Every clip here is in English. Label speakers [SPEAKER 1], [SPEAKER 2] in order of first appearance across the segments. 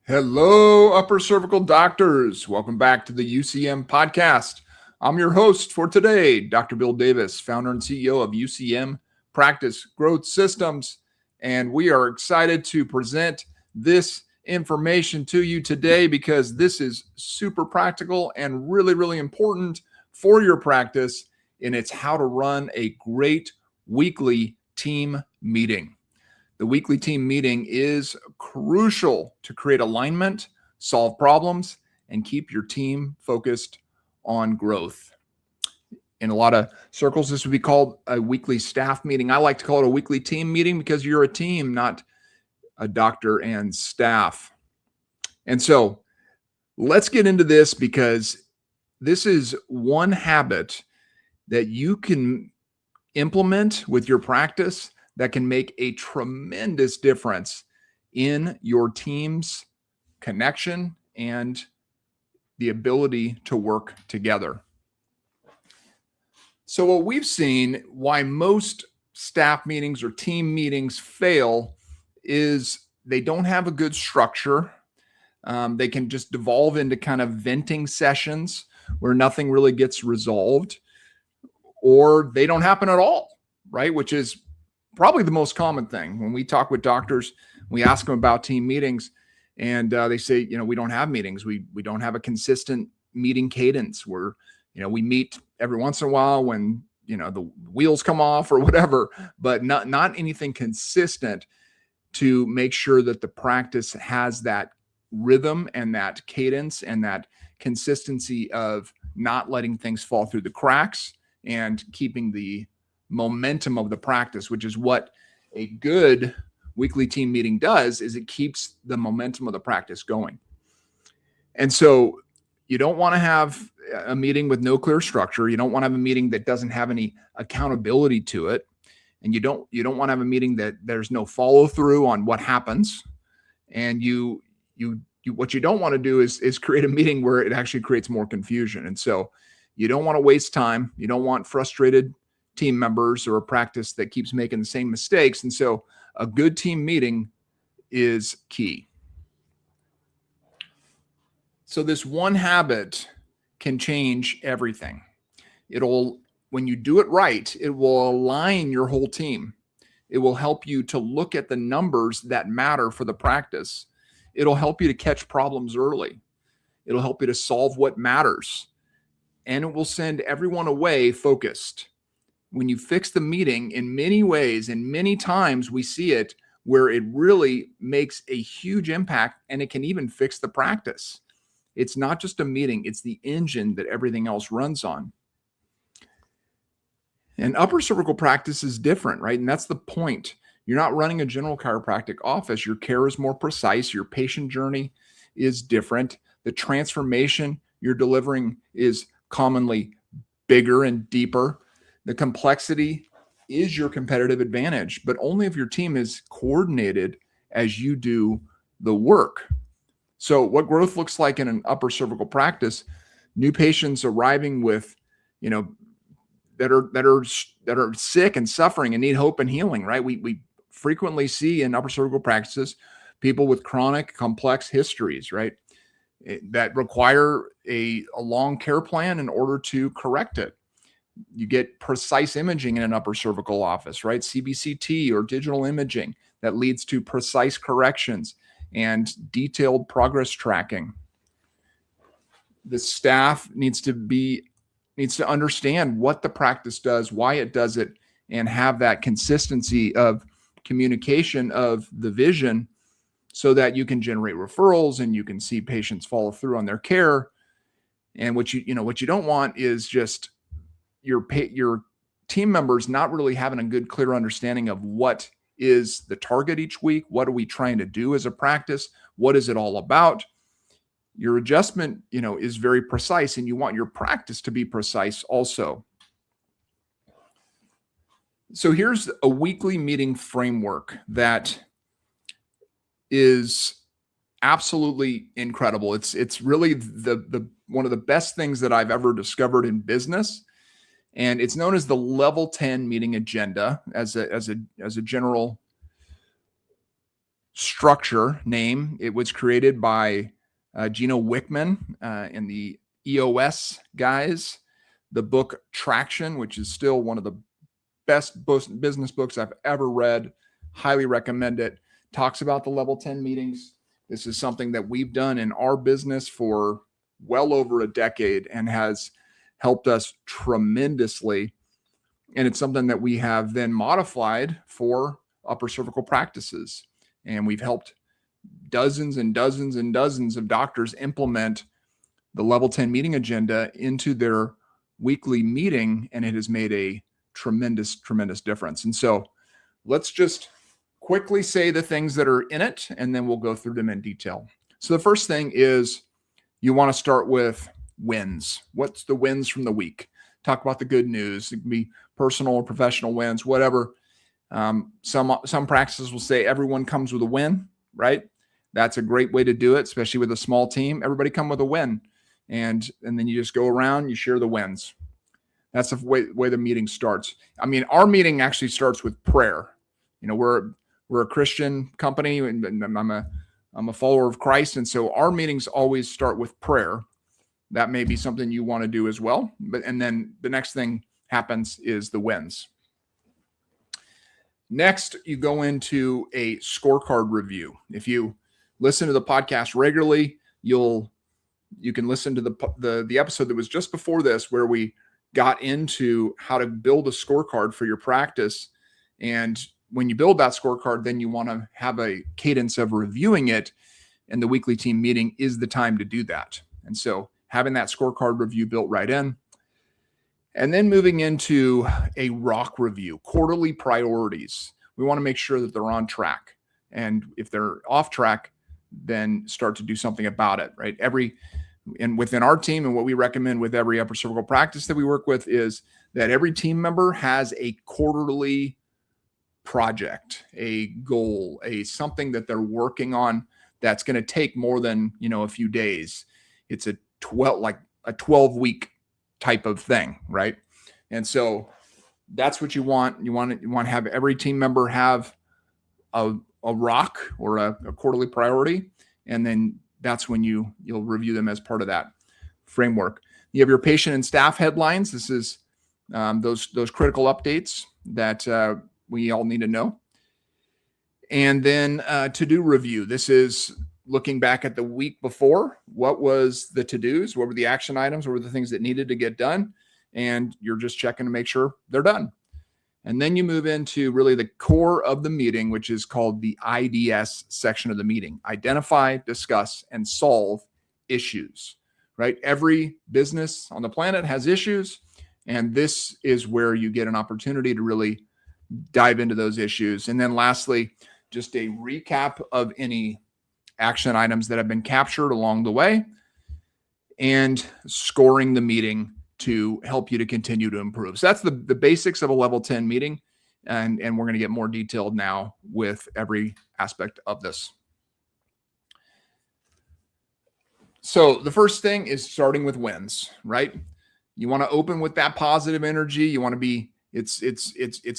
[SPEAKER 1] Hello, upper cervical doctors. Welcome back to the UCM podcast. I'm your host for today, Dr. Bill Davis, founder and CEO of UCM Practice Growth Systems. And we are excited to present this information to you today because this is super practical and really, really important for your practice. And it's how to run a great weekly team meeting. The weekly team meeting is crucial to create alignment, solve problems, and keep your team focused on growth. In a lot of circles, this would be called a weekly staff meeting. I like to call it a weekly team meeting because you're a team, not a doctor and staff. And so let's get into this because this is one habit that you can implement with your practice that can make a tremendous difference in your team's connection and the ability to work together. So what we've seen, why most staff meetings or team meetings fail, is they don't have a good structure. They can just devolve into kind of venting sessions where nothing really gets resolved, or they don't happen at all, right? Which is probably the most common thing. When we talk with doctors, we ask them about team meetings, and they say, we don't have meetings. We don't have a consistent meeting cadence where, we meet every once in a while when, the wheels come off or whatever, but not anything consistent to make sure that the practice has that rhythm and that cadence and that consistency of not letting things fall through the cracks and keeping the momentum of the practice, which is what a good weekly team meeting does, is it keeps the momentum of the practice going. And so you don't want to have a meeting with no clear structure. You don't want to have a meeting that doesn't have any accountability to it. And you don't want to have a meeting that there's no follow through on what happens. And what you don't want to do is create a meeting where it actually creates more confusion. And so you don't want to waste time. You don't want frustrated team members or a practice that keeps making the same mistakes. And so a good team meeting is key. So this one habit can change everything. When you do it right, it will align your whole team. It will help you to look at the numbers that matter for the practice. It'll help you to catch problems early. It'll help you to solve what matters. And it will send everyone away focused. When you fix the meeting, in many ways and many times we see it where it really makes a huge impact, and it can even fix the practice. It's not just a meeting, it's the engine that everything else runs on. And upper cervical practice is different, right? And that's the point. You're not running a general chiropractic office. Your care is more precise. Your patient journey is different. The transformation you're delivering is commonly bigger and deeper. The complexity is your competitive advantage, but only if your team is coordinated as you do the work. So what growth looks like in an upper cervical practice, new patients arriving with, that are sick and suffering and need hope and healing, right? We frequently see in upper cervical practices people with chronic complex histories, right? That require a long care plan in order to correct it. You get precise imaging in an upper cervical office, right? CBCT or digital imaging that leads to precise corrections and detailed progress tracking. The staff needs to understand what the practice does, why it does it, and have that consistency of communication of the vision so that you can generate referrals and you can see patients follow through on their care. And what you don't want is just your team members not really having a good, clear understanding of what is the target each week. What are we trying to do as a practice? What is it all about? Your adjustment, is very precise, and you want your practice to be precise also. So here's a weekly meeting framework that is absolutely incredible. It's really the one of the best things that I've ever discovered in business. And it's known as the Level 10 meeting agenda as a general structure name. It was created by Gino Wickman and the EOS guys. The book Traction, which is still one of the best business books I've ever read, highly recommend it, talks about the level 10 meetings. This is something that we've done in our business for well over a decade and has helped us tremendously. And it's something that we have then modified for upper cervical practices. And we've helped dozens and dozens and dozens of doctors implement the level 10 meeting agenda into their weekly meeting. And it has made a tremendous, tremendous difference. And so let's just quickly say the things that are in it, and then we'll go through them in detail. So the first thing is you want to start with wins. What's the wins from the week? Talk about the good news. It can be personal or professional wins, whatever. Some practices will say everyone comes with a win, right? That's a great way to do it, especially with a small team. Everybody come with a win. And then you just go around, you share the wins. That's the way the meeting starts. I mean, our meeting actually starts with prayer. You know, we're a Christian company, and I'm a follower of Christ. And so our meetings always start with prayer. That may be something you want to do as well. And then the next thing happens is the wins. Next, you go into a scorecard review. If you listen to the podcast regularly, you can listen to the episode that was just before this, where we got into how to build a scorecard for your practice. And when you build that scorecard, then you want to have a cadence of reviewing it. And the weekly team meeting is the time to do that. And so having that scorecard review built right in. And then moving into a ROC review, quarterly priorities. We want to make sure that they're on track. And if they're off track, then start to do something about it, right? And within our team, and what we recommend with every upper cervical practice that we work with, is that every team member has a quarterly project, a goal, something that they're working on that's going to take more than, a few days. It's a 12-week type of thing, right? And so that's what you want. You want to have every team member have a ROC or a quarterly priority, and then that's when you'll review them as part of that framework. You have your patient and staff headlines. This is those critical updates that we all need to know. And then to-do review. This is looking back at the week before. What was the to-dos? What were the action items? What were the things that needed to get done? And you're just checking to make sure they're done. And then you move into really the core of the meeting, which is called the IDS section of the meeting. Identify, discuss, and solve issues, right? Every business on the planet has issues. And this is where you get an opportunity to really dive into those issues. And then lastly, just a recap of any action items that have been captured along the way, and scoring the meeting to help you to continue to improve. So that's the basics of a level 10 meeting. And we're going to get more detailed now with every aspect of this. So the first thing is starting with wins, right? You want to open with that positive energy. You want to be, it's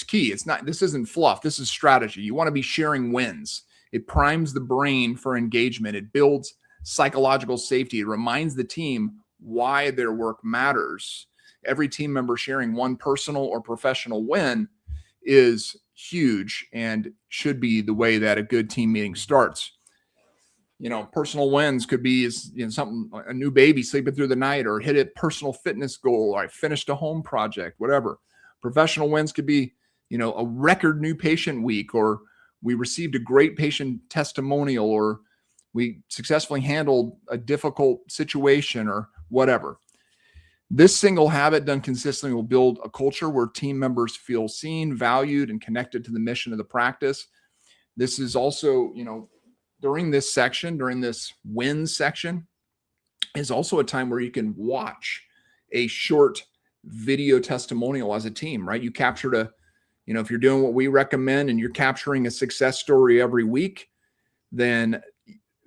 [SPEAKER 1] key. This isn't fluff. This is strategy. You want to be sharing wins. It primes the brain for engagement. It builds psychological safety. It reminds the team why their work matters. Every team member sharing one personal or professional win is huge and should be the way that a good team meeting starts. Personal wins could be something, a new baby sleeping through the night, or hit a personal fitness goal, or I finished a home project, whatever. Professional wins could be, a record new patient week, or we received a great patient testimonial, or we successfully handled a difficult situation, or whatever. This single habit done consistently will build a culture where team members feel seen, valued, and connected to the mission of the practice. This is also, during this wins section, is also a time where you can watch a short video testimonial as a team, right? You captured if you're doing what we recommend and you're capturing a success story every week, then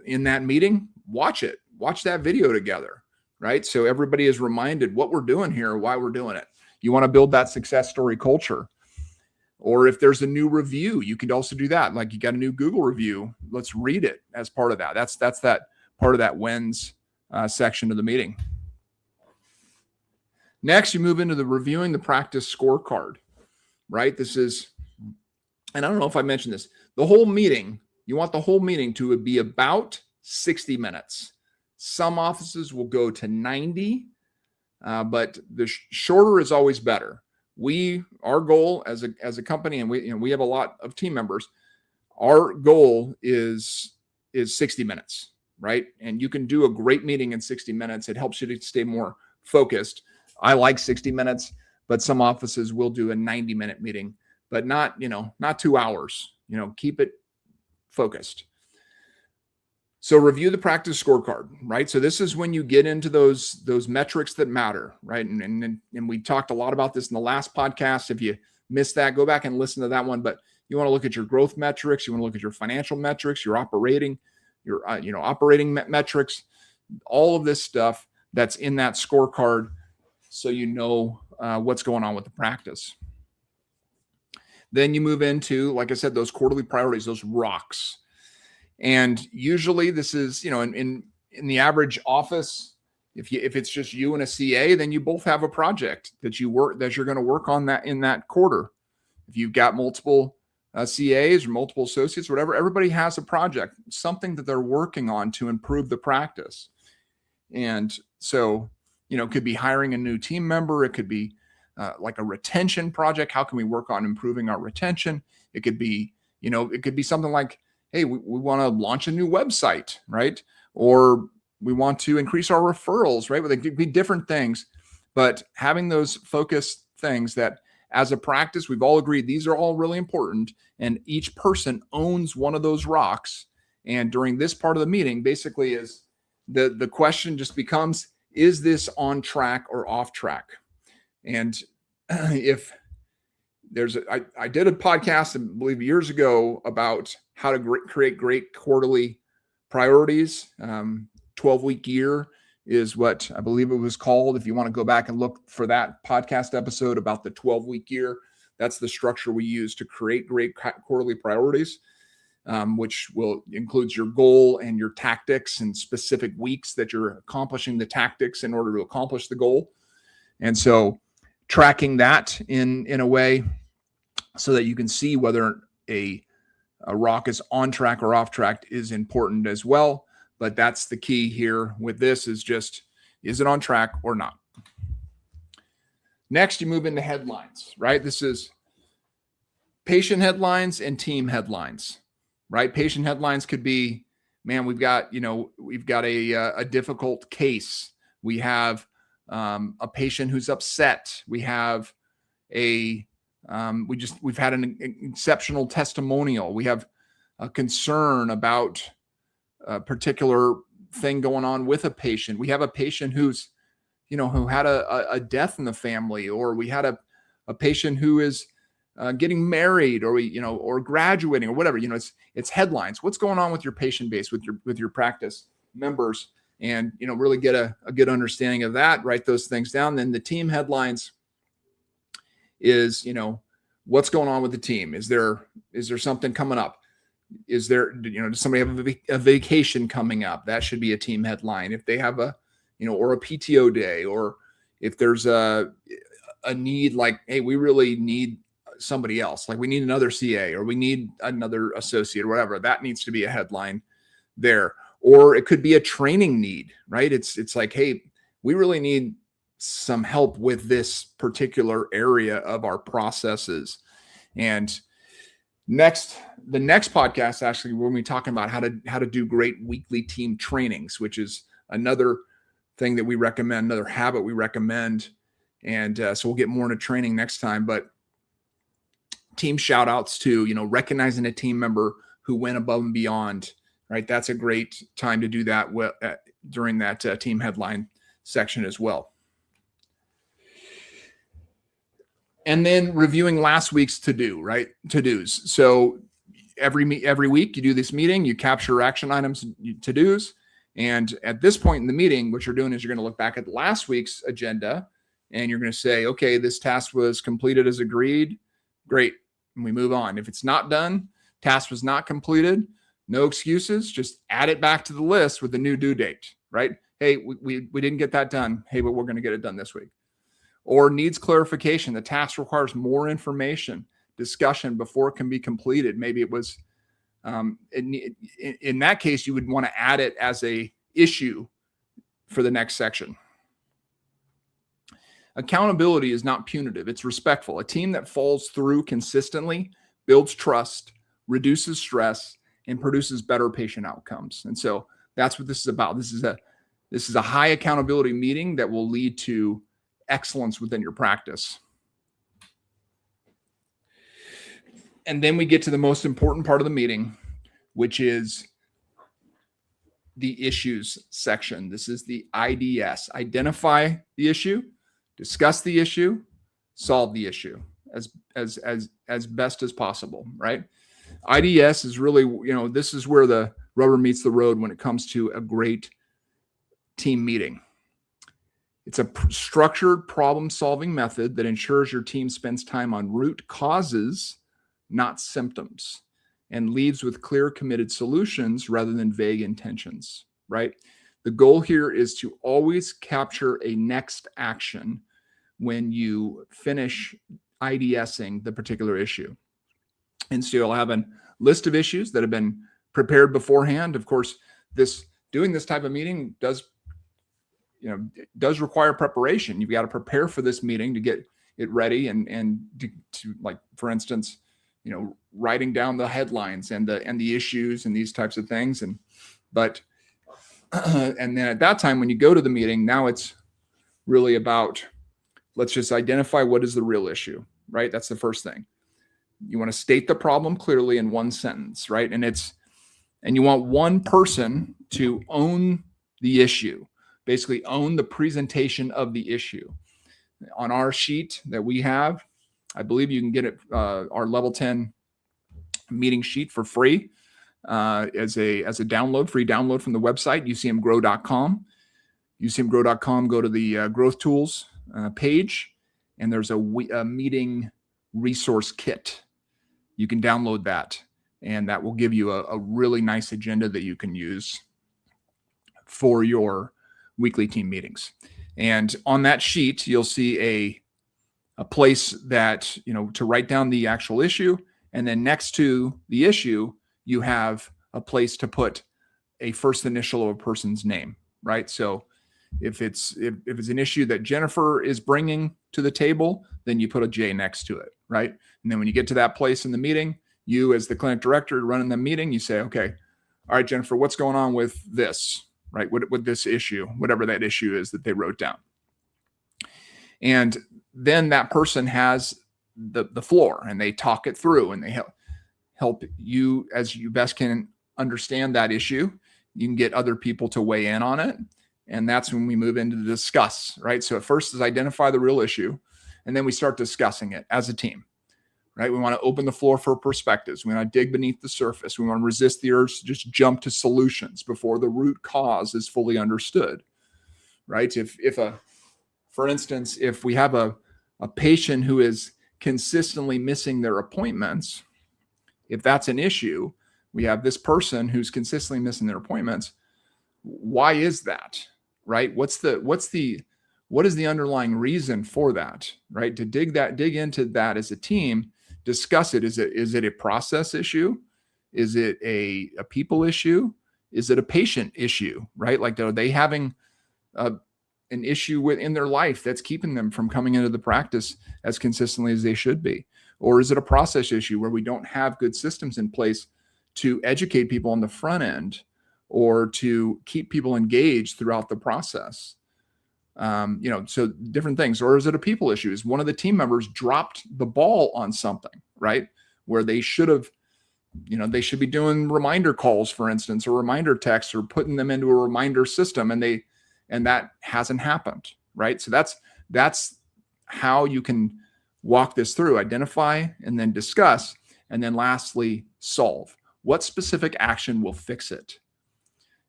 [SPEAKER 1] in that meeting, watch that video together, right? So everybody is reminded what we're doing here, why we're doing it. You want to build that success story culture. Or if there's a new review, you can also do that. Like you got a new Google review, let's read it as part of that. That's that part of that wins section of the meeting. Next, you move into the reviewing the practice scorecard, right? This is, and I don't know if I mentioned this, the whole meeting, you want the whole meeting to be about 60 minutes. Some offices will go to 90, but the shorter is always better. Our goal as a company, and we have a lot of team members, our goal is 60 minutes, right? And you can do a great meeting in 60 minutes. It helps you to stay more focused. I like 60 minutes, but some offices will do a 90-minute meeting, but not 2 hours. Keep it focused. So review the practice scorecard, right? So this is when you get into those metrics that matter, right? And we talked a lot about this in the last podcast. If you missed that, go back and listen to that one. But you want to look at your growth metrics. You want to look at your financial metrics, your operating metrics, all of this stuff that's in that scorecard, so you know what's going on with the practice. Then you move into, like I said, those quarterly priorities, those rocks. And usually this is, in the average office, if it's just you and a CA, then you both have a project that you're going to work on that in that quarter. If you've got multiple CAs or multiple associates, whatever, everybody has a project, something that they're working on to improve the practice. And so, it could be hiring a new team member. It could be like a retention project. How can we work on improving our retention? It could be, something like, hey, we want to launch a new website, right? Or we want to increase our referrals, right? Well, they could be different things, but having those focused things that as a practice, we've all agreed these are all really important, and each person owns one of those rocks. And during this part of the meeting, basically is the question just becomes, is this on track or off track? And if there's I did a podcast, I believe years ago, about how to create great quarterly priorities. 12-week year is what I believe it was called. If you want to go back and look for that podcast episode about the 12-week year, that's the structure we use to create great quarterly priorities, which includes your goal and your tactics and specific weeks that you're accomplishing the tactics in order to accomplish the goal. And so tracking that in a way so that you can see whether a rock is on track or off track is important as well. But that's the key here with this is it on track or not? Next, you move into headlines, right? This is patient headlines and team headlines, right? Patient headlines could be, man, we've got a difficult case. We have a patient who's upset. We have we've had an exceptional testimonial. We have a concern about a particular thing going on with a patient. We have a patient who's, who had a death in the family, or we had a patient who is getting married, or or graduating, or whatever. It's headlines. What's going on with your patient base, with your practice members, and really get a good understanding of that. Write those things down. Then the team headlines is what's going on with the team. Is there something coming up? Is there does somebody have a vacation coming up? That should be a team headline. If they have or a PTO day, or if there's a need, like, hey, we really need somebody else, like we need another CA, or we need another associate, or whatever, that needs to be a headline there. Or it could be a training need, right? It's like, hey, we really need some help with this particular area of our processes. And the next podcast, actually, we're going to be talking about how to do great weekly team trainings, which is another thing that we recommend, another habit we recommend. And so we'll get more into training next time. But team shout outs to, recognizing a team member who went above and beyond, right? That's a great time to do that during that team headline section as well. And then reviewing last week's to-do, right? To-dos. So every week you do this meeting, you capture action items, to-dos. And at this point in the meeting, what you're doing is you're going to look back at last week's agenda, and you're going to say, okay, this task was completed as agreed. Great. and we move on. If it's not done, task was not completed, no excuses, just add it back to the list with the new due date, right? Hey, we didn't get that done. Hey, but we're going to get it done this week. Or needs clarification. The task requires more information, discussion before it can be completed. Maybe it was, in that case, you would want to add it as a issue for the next section. Accountability is not punitive. It's respectful. A team that follows through consistently builds trust, reduces stress, and produces better patient outcomes. And so that's what this is about. This is a high accountability meeting that will lead to excellence within your practice. And then we get to the most important part of the meeting, which is the issues section. This is the IDS. Identify the issue, discuss the issue, solve the issue as best as possible, right? IDS is really, this is where the rubber meets the road when it comes to a great team meeting. It's a structured problem-solving method that ensures your team spends time on root causes, not symptoms, and leads with clear, committed solutions rather than vague intentions, right? The goal here is to always capture a next action when you finish IDSing the particular issue. And so you'll have a list of issues that have been prepared beforehand. Of course, doing this type of meeting does require preparation. You've got to prepare for this meeting to get it ready and to like, for instance, writing down the headlines and the issues and these types of things. And then at that time, when you go to the meeting, now it's really about, let's just identify what is the real issue, right? That's the first thing. You want to state the problem clearly in one sentence, right? And you want one person to own the issue, basically own the presentation of the issue. On our sheet that we have, I believe you can get it, our level 10 meeting sheet for free as a download, free download from the website, ucmgrow.com. ucmgrow.com, go to the growth tools page, and there's a meeting resource kit. You can download that, and that will give you a really nice agenda that you can use for your weekly team meetings. And on that sheet, you'll see a place that, to write down the actual issue. And then next to the issue, you have a place to put a first initial of a person's name, right? So if it's an issue that Jennifer is bringing to the table, then you put a J next to it, right? And then when you get to that place in the meeting, you as the clinic director running the meeting, you say, okay, all right, Jennifer, what's going on with this, right? With this issue, whatever that issue is that they wrote down. And then that person has the floor, and they talk it through, and they help you as you best can understand that issue. You can get other people to weigh in on it. And that's when we move into the discuss, right? So at first is identify the real issue, and then we start discussing it as a team, right? We want to open the floor for perspectives. We want to dig beneath the surface. We want to resist the urge to just jump to solutions before the root cause is fully understood, right? For instance, if we have a patient who is consistently missing their appointments, if that's an issue, we have this person who's consistently missing their appointments. Why is that, right? What is the underlying reason for that, right? To dig into that as a team, discuss it. Is it a process issue? Is it a people issue? Is it a patient issue, right? Like, are they having an issue within their life that's keeping them from coming into the practice as consistently as they should be? Or is it a process issue where we don't have good systems in place to educate people on the front end or to keep people engaged throughout the process? So different things. Or is it a people issue? Is one of the team members dropped the ball on something, right? Where they should have, they should be doing reminder calls, for instance, or reminder texts, or putting them into a reminder system, and that hasn't happened, right? So that's how you can walk this through: identify and then discuss, and then lastly, solve. What specific action will fix it?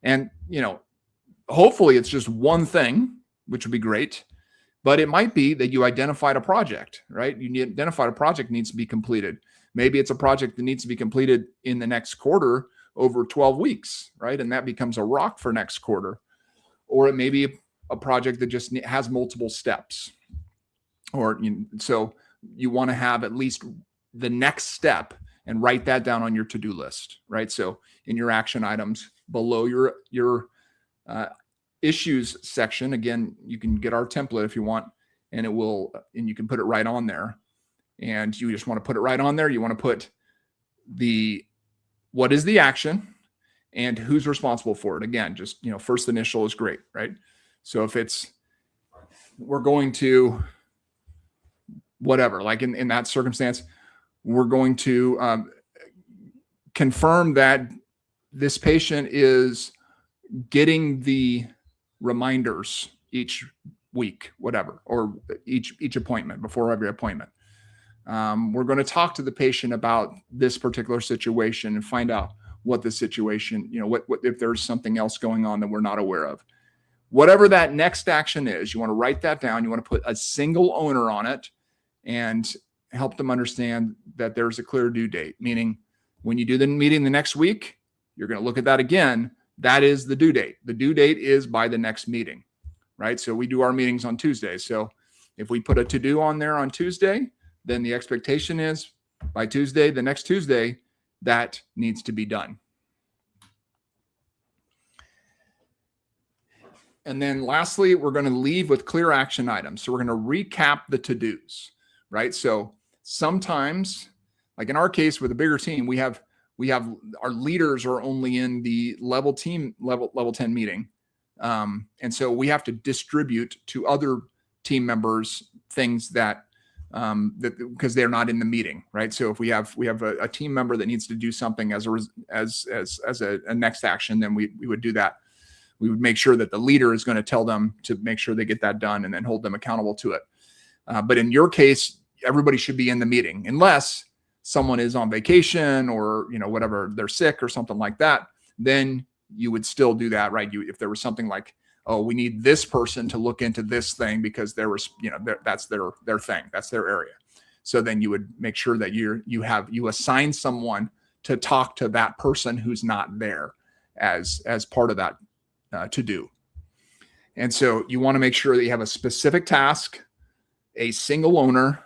[SPEAKER 1] And, hopefully it's just one thing, which would be great, but it might be that you identified a project, right? You identified a project needs to be completed. Maybe it's a project that needs to be completed in the next quarter over 12 weeks, right? And that becomes a rock for next quarter. Or it may be a project that just has multiple steps. So you want to have at least the next step and write that down on your to-do list, right? So in your action items below your issues section, again, you can get our template if you want, and you can put it right on there. And you just want to put it right on there. You want to put what is the action and who's responsible for it. Again, just, first initial is great, right? So if we're going to whatever, like in that circumstance, we're going to confirm that this patient is getting the reminders each week, whatever, or each appointment, before every appointment. We're going to talk to the patient about this particular situation and find out what the situation, what if there's something else going on that we're not aware of. Whatever that next action is, you want to write that down. You want to put a single owner on it and help them understand that there's a clear due date, meaning when you do the meeting the next week, you're going to look at that again. That is the due date. The due date is by the next meeting, right? So we do our meetings on Tuesday. So if we put a to-do on there on Tuesday, then the expectation is by Tuesday, the next Tuesday, that needs to be done. And then lastly, we're going to leave with clear action items. So we're going to recap the to-dos, right? So sometimes, like in our case with a bigger team, we have our leaders are only in the level 10 meeting. And so we have to distribute to other team members things that because they're not in the meeting, right? So if we have a team member that needs to do something as a next action, then we would do that. We would make sure that the leader is going to tell them to make sure they get that done and then hold them accountable to it. But in your case, everybody should be in the meeting unless someone is on vacation or, whatever, they're sick or something like that. Then you would still do that, right? If there was something like, oh, we need this person to look into this thing because there was, that's their thing, that's their area. So then you would make sure that you assign someone to talk to that person who's not there as part of that to do. And so you want to make sure that you have a specific task, a single owner,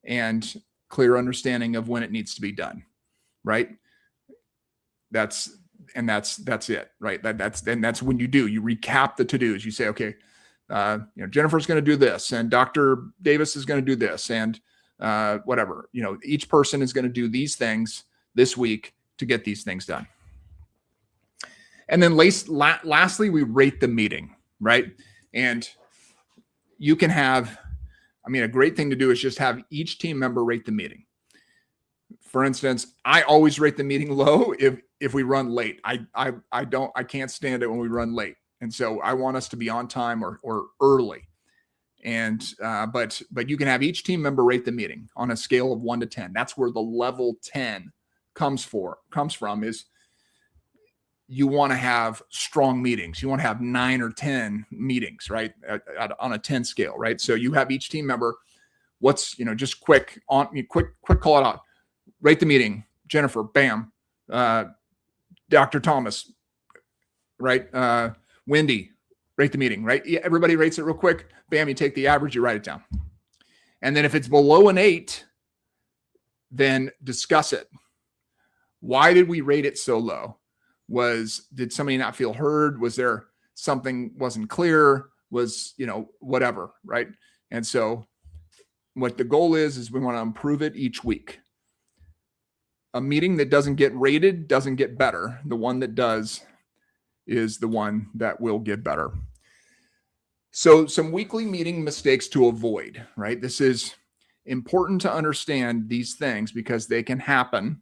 [SPEAKER 1] and clear understanding of when it needs to be done, right? That's it, right? That's when you recap the to-dos. You say, okay, Jennifer's going to do this, and Dr. Davis is going to do this, and whatever, each person is going to do these things this week to get these things done. And then lastly, we rate the meeting, right? And you can have, a great thing to do is just have each team member rate the meeting. For instance, I always rate the meeting low if we run late. I can't stand it when we run late. And so I want us to be on time or early. And but you can have each team member rate the meeting on a scale of 1 to 10. That's where the level 10 comes from is you want to have strong meetings. You want to have 9 or 10 meetings, right? On a 10 scale, right? So you have each team member, just quick call it out. Rate the meeting. Jennifer, bam. Dr. Thomas, right? Wendy, rate the meeting, right? Everybody rates it real quick. Bam, you take the average, you write it down. And then if it's below an 8, then discuss it. Why did we rate it so low? Did somebody not feel heard? Was there something wasn't clear? Whatever, right? And so what the goal is we want to improve it each week. A meeting that doesn't get rated doesn't get better. The one that does is the one that will get better. So some weekly meeting mistakes to avoid, right? This is important to understand these things because they can happen.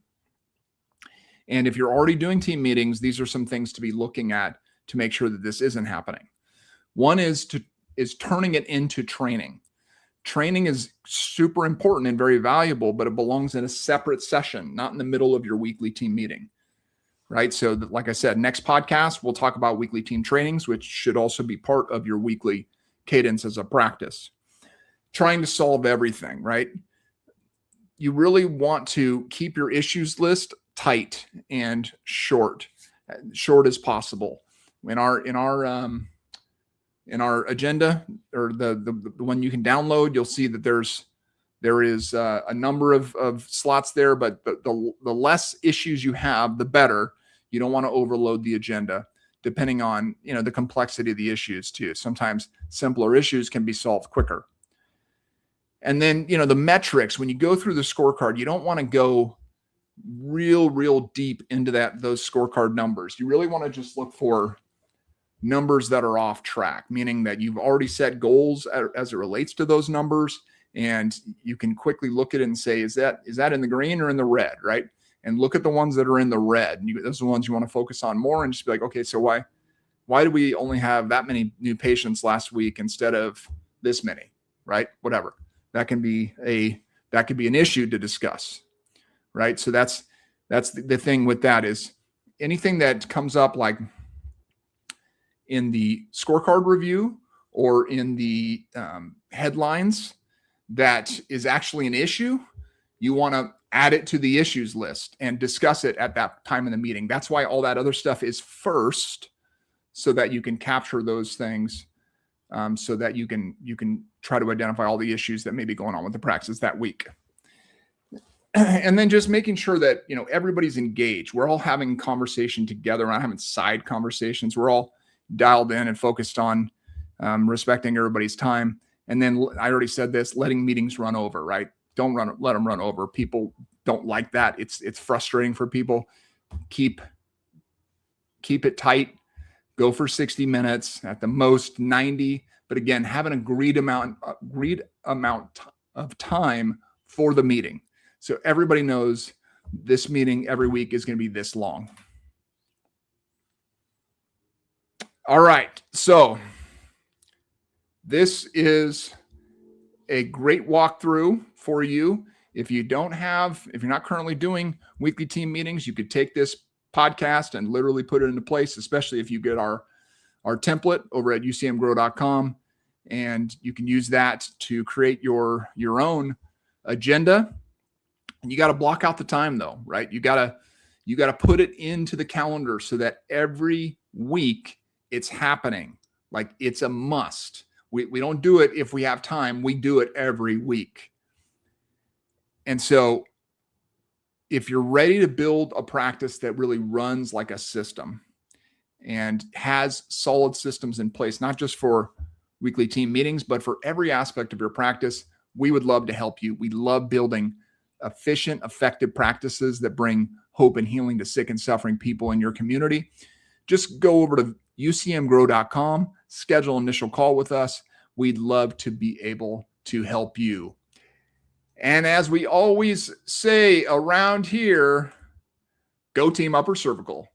[SPEAKER 1] And if you're already doing team meetings, these are some things to be looking at to make sure that this isn't happening. One is turning it into training. Training is super important and very valuable, but it belongs in a separate session, not in the middle of your weekly team meeting, right? So like I said, next podcast, we'll talk about weekly team trainings, which should also be part of your weekly cadence as a practice. Trying to solve everything, right? you really want to keep your issues list tight and short as possible. In our agenda, or the one you can download, you'll see that there is a number of slots there, but the less issues you have, the better. You don't want to overload the agenda, depending on the complexity of the issues too. Sometimes simpler issues can be solved quicker. And then, the metrics, when you go through the scorecard, you don't want to go real deep into those scorecard numbers. You really want to just look for numbers that are off track, meaning that you've already set goals as it relates to those numbers, and you can quickly look at it and say, is that in the green or in the red, right? And look at the ones that are in the red. And those are the ones you want to focus on more, and just be like, okay, so why did we only have that many new patients last week instead of this many, right? Whatever. That could be an issue to discuss, right? So that's the thing with that, is anything that comes up like in the scorecard review or in the headlines that is actually an issue, you want to add it to the issues list and discuss it at that time in the meeting. That's why all that other stuff is first, so that you can capture those things, so that you can try to identify all the issues that may be going on with the practice that week. And then just making sure that everybody's engaged. We're all having conversation together. We're not having side conversations. We're all dialed in and focused on respecting everybody's time. And then I already said this, letting meetings run over, right? Don't let them run over. People don't like that. It's frustrating for people. Keep it tight. Go for 60 minutes, at the most 90. But again, have an agreed amount of time for the meeting. So everybody knows this meeting every week is going to be this long. All right. So this is a great walkthrough for you. If you're not currently doing weekly team meetings, you could take this podcast and literally put it into place, especially if you get our template over at ucmgrow.com, and you can use that to create your own agenda. And you got to block out the time though, right? You got to put it into the calendar so that every week it's happening. Like, it's a must. We don't do it if we have time. We do it every week. And so if you're ready to build a practice that really runs like a system and has solid systems in place, not just for weekly team meetings, but for every aspect of your practice, we would love to help you. We love building efficient, effective practices that bring hope and healing to sick and suffering people in your community. Just go over to ucmgrow.com, schedule an initial call with us. We'd love to be able to help you. And as we always say around here, go team upper cervical.